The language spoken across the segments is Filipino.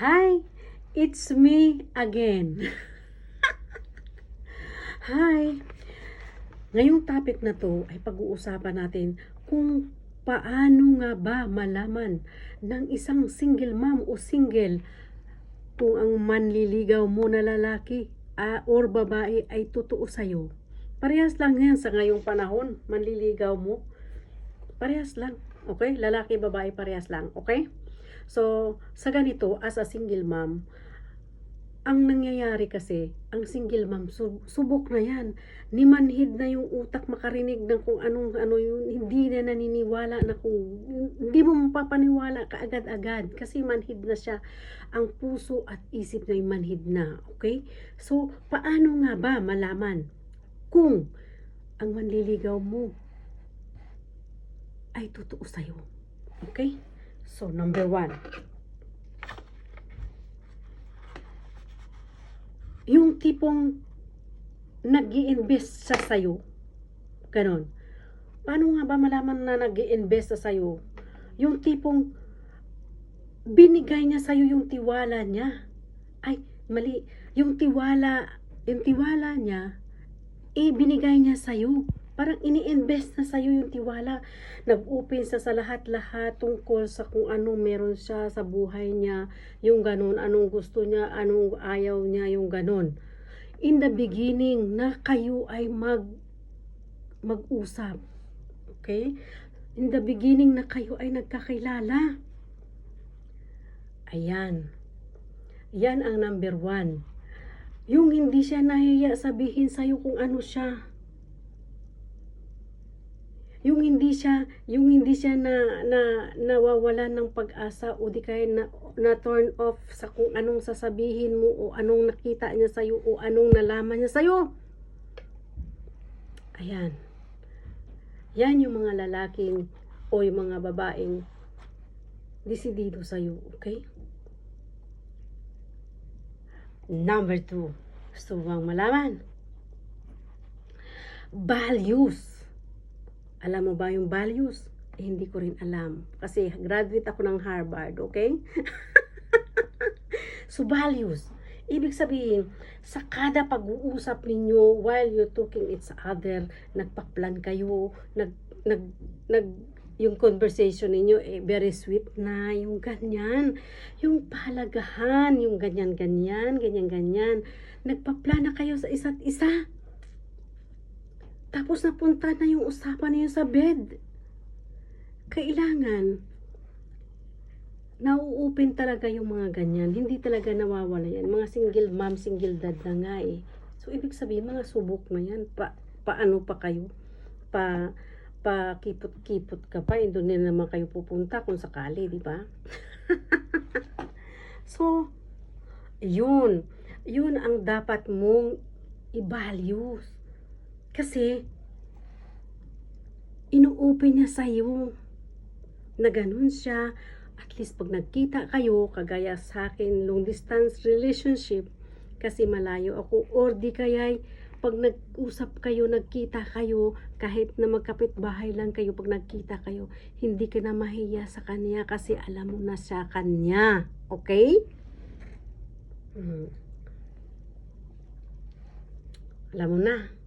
Hi, it's me again. Hi. Ngayong topic na to ay pag-uusapan natin kung paano nga ba malaman ng isang single mom o single kung ang manliligaw mo na lalaki or babae ay totoo sa'yo. Parehas lang yan sa ngayong panahon, manliligaw mo. Parehas lang. Okay? Lalaki, babae, parehas lang. Okay? So, sa ganito, as a single mom, ang nangyayari kasi, ang single mom, subok na yan. Nimanhid na yung utak makarinig ng kung anong ano yun, hindi na naniniwala na kung, hindi mo mapapaniwala kaagad-agad kasi manhid na siya. Ang puso at isip na manhid na. Okay? So, paano nga ba malaman kung ang manliligaw mo ay totoo sa'yo? Okay? So, number 1. Yung tipong nag-i-invest sa sayo. Ganon. Paano nga ba malaman na nag-i-invest sa sayo? Yung tipong binigay niya sa'yo yung tiwala niya. Ay, mali. Yung tiwala niya, binigay niya sa'yo. Parang ini-invest na sa'yo yung tiwala. Nag-open sa lahat-lahat tungkol sa kung anong meron siya sa buhay niya. Yung ganon, anong gusto niya, anong ayaw niya, yung ganon. In the beginning, na kayo ay mag-usap. Okay? In the beginning, na kayo ay nagkakilala. Ayan. Yan ang number 1. Yung hindi siya nahiya sabihin sa'yo kung ano siya. Yung hindi siya nawawalan ng pag-asa o di kaya na turn off sa kung anong sasabihin mo o anong nakita niya sa iyo o anong nalaman niya sa iyo. Ayan. Yan yung mga lalaking o yung mga babaeng desidido sa iyo, okay? Number 2. Gusto bang malaman? Values. Alam mo ba yung values? Hindi ko rin alam. Kasi graduate ako ng Harvard, okay? So, values. Ibig sabihin, sa kada pag-uusap ninyo while you're talking each other, nagpa-plan kayo, yung conversation ninyo, very sweet na, yung ganyan. Yung pahalagahan, yung ganyan-ganyan. Nagpa-plan na kayo sa isa't isa. Tapos napunta na yung usapan niyo sa bed. Kailangan, nauopen talaga yung mga ganyan. Hindi talaga nawawala yan. Mga single mom, single dad na nga eh. So, ibig sabihin, mga subok na yan. Paano pa kayo? Kipot-kipot ka pa. Doon na naman kayo pupunta kung sakali, di ba? So, yun ang dapat mong i-values. Kasi, ino-open niya sa'yo na ganun siya. At least pag nagkita kayo, kagaya sa akin, long distance relationship, kasi malayo ako, or di kaya pag nag-usap kayo, nagkita kayo, kahit na magkapit-bahay lang kayo, pag nagkita kayo, hindi ka na mahiya sa kanya kasi alam mo na siya kanya. Okay? Alam mo na.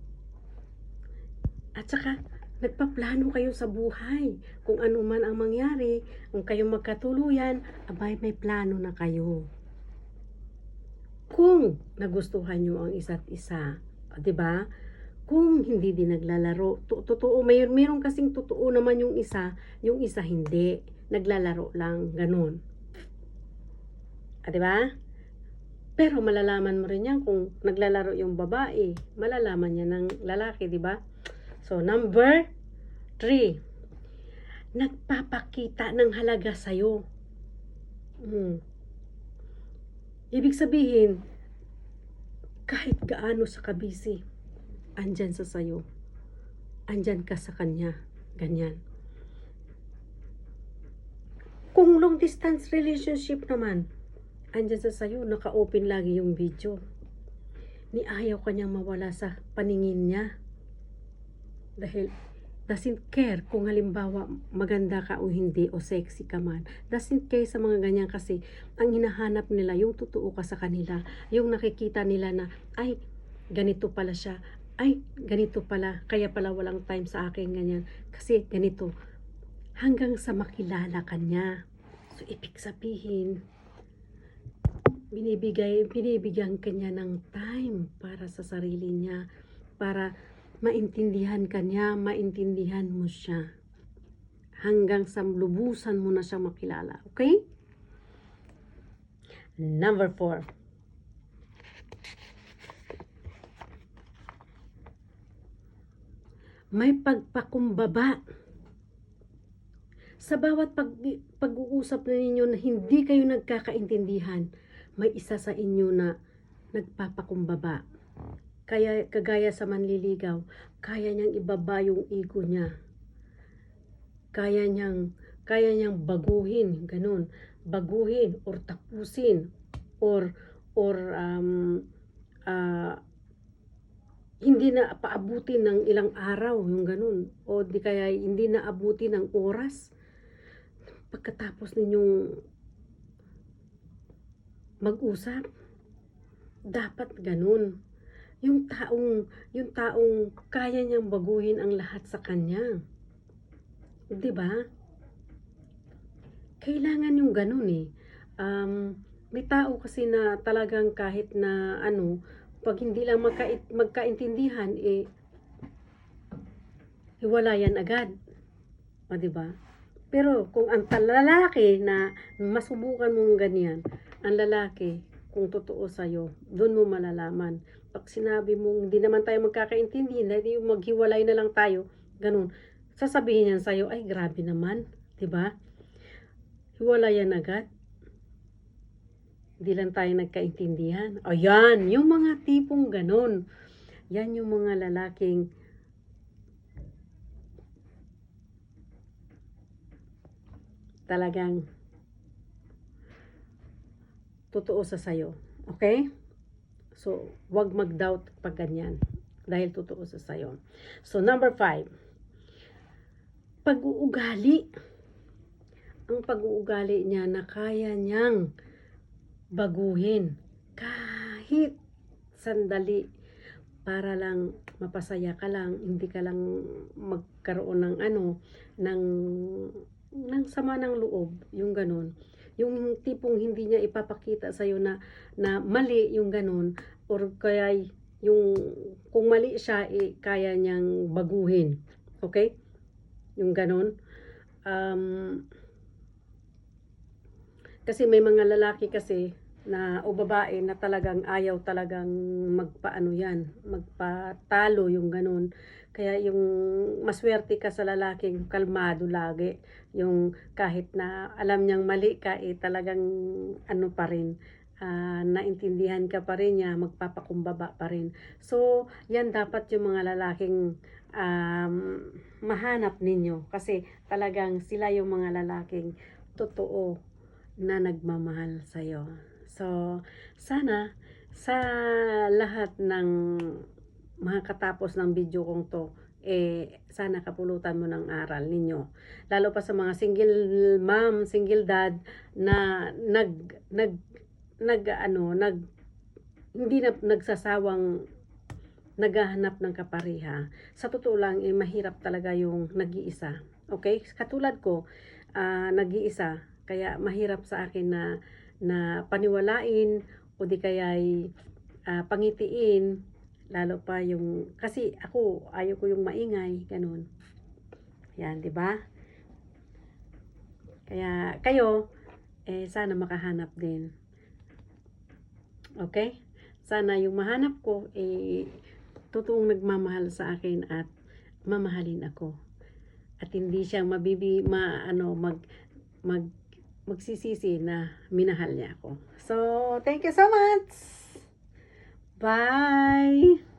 At saka, nagpaplano kayo sa buhay. Kung ano man ang mangyari, kung kayo magkatuluyan, abay may plano na kayo. Kung nagustuhan nyo ang isa't isa, 'di ba? Kung hindi din naglalaro, totoo, mayroon kasing totoo naman yung isa hindi. Naglalaro lang, ganun. 'Di ba? Pero malalaman mo rin yan kung naglalaro yung babae. Malalaman yan ng lalaki, 'di ba? So, number 3, nagpapakita ng halaga sa'yo. Ibig sabihin, kahit gaano sa kabisi, andyan sa sayo. Andyan ka sa kanya. Ganyan. Kung long distance relationship naman, andyan sa sayo, naka-open lagi yung video. Ni ayaw kanyang mawala sa paningin niya. Dahil doesn't care kung halimbawa maganda ka o hindi o sexy ka man. Doesn't care sa mga ganyan kasi ang hinahanap nila yung totoo ka sa kanila. Yung nakikita nila na ay ganito pala siya. Ay ganito pala. Kaya pala walang time sa akin ganyan. Kasi ganito. Hanggang sa makilala ka niya. So ibig sabihin binibigyan ka niya ng time para sa sarili niya. Para maintindihan ka niya, maintindihan mo siya. Hanggang sa lubusan mo na siya makilala. Okay? Number 4. May pagpakumbaba. Sa bawat pag-uusap na ninyo na hindi kayo nagkakaintindihan, may isa sa inyo na nagpapakumbaba. Kaya kagaya sa manliligaw, kaya niyang ibaba yung ego niya. Kaya niyang baguhin, ganun. Baguhin or tapusin or hindi na paabutin ng ilang araw, yung ganun. O di kaya hindi na abutin ng oras. Pagkatapos ninyong mag-usap, dapat ganun. Yung taong kaya niyang baguhin ang lahat sa kanya. 'Di ba? Kailangan yung ganun eh. May tao kasi na talagang kahit na pag hindi lang magkaintindihan hiwalayan agad. O 'di ba? Pero kung ang lalaki na masubukan mong ganyan, ang lalaki kung totoo sa'yo, doon mo malalaman. Pag sinabi mong hindi naman tayo magkakaintindihan, hindi maghiwalay na lang tayo, ganun. Sasabihin niyan sa'yo, ay grabe naman, 'di ba? Hiwalayan agad. Hindi lang tayo nagkaintindihan. Ayan, yung mga tipong ganun. Yan yung mga lalaking talagang totoo sa sayo. Okay? So, wag mag-doubt pag ganyan. Dahil totoo sa sayo. So, number 5. Pag-uugali. Ang pag-uugali niya na kaya niyang baguhin. Kahit sandali. Para lang mapasaya ka lang. Hindi ka lang magkaroon ng sama ng loob. Yung ganun. Yung tipong hindi niya ipapakita sa'yo na mali yung ganun, or kaya yung kung mali siya, kaya niyang baguhin. Okay? Yung ganun. Kasi may mga lalaki kasi na o babae na talagang ayaw talagang magpatalo yung ganun. Kaya yung maswerte ka sa lalaking kalmado lagi. Yung kahit na alam niyang mali ka, talagang pa rin, naintindihan ka pa rin niya, magpapakumbaba pa rin. So, yan dapat yung mga lalaking mahanap ninyo. Kasi talagang sila yung mga lalaking totoo na nagmamahal sa'yo. So, sana sa lahat ng mga katapos ng video kong to, sana kapulutan mo ng aral ninyo. Lalo pa sa mga single mom, single dad na hindi na nagsasawang naghahanap ng kapareha. Sa totoo lang, mahirap talaga yung nag-iisa. Okay? Katulad ko, nag-iisa. Kaya mahirap sa akin na paniwalain o di kaya pangitiin. Lalo pa yung, kasi ako, ayaw ko yung maingay, ganun. Yan, di ba? Kaya kayo, sana makahanap din. Okay? Sana yung mahanap ko, totoong nagmamahal sa akin at mamahalin ako. At hindi siya magsisisi na minahal niya ako. So, thank you so much! Bye!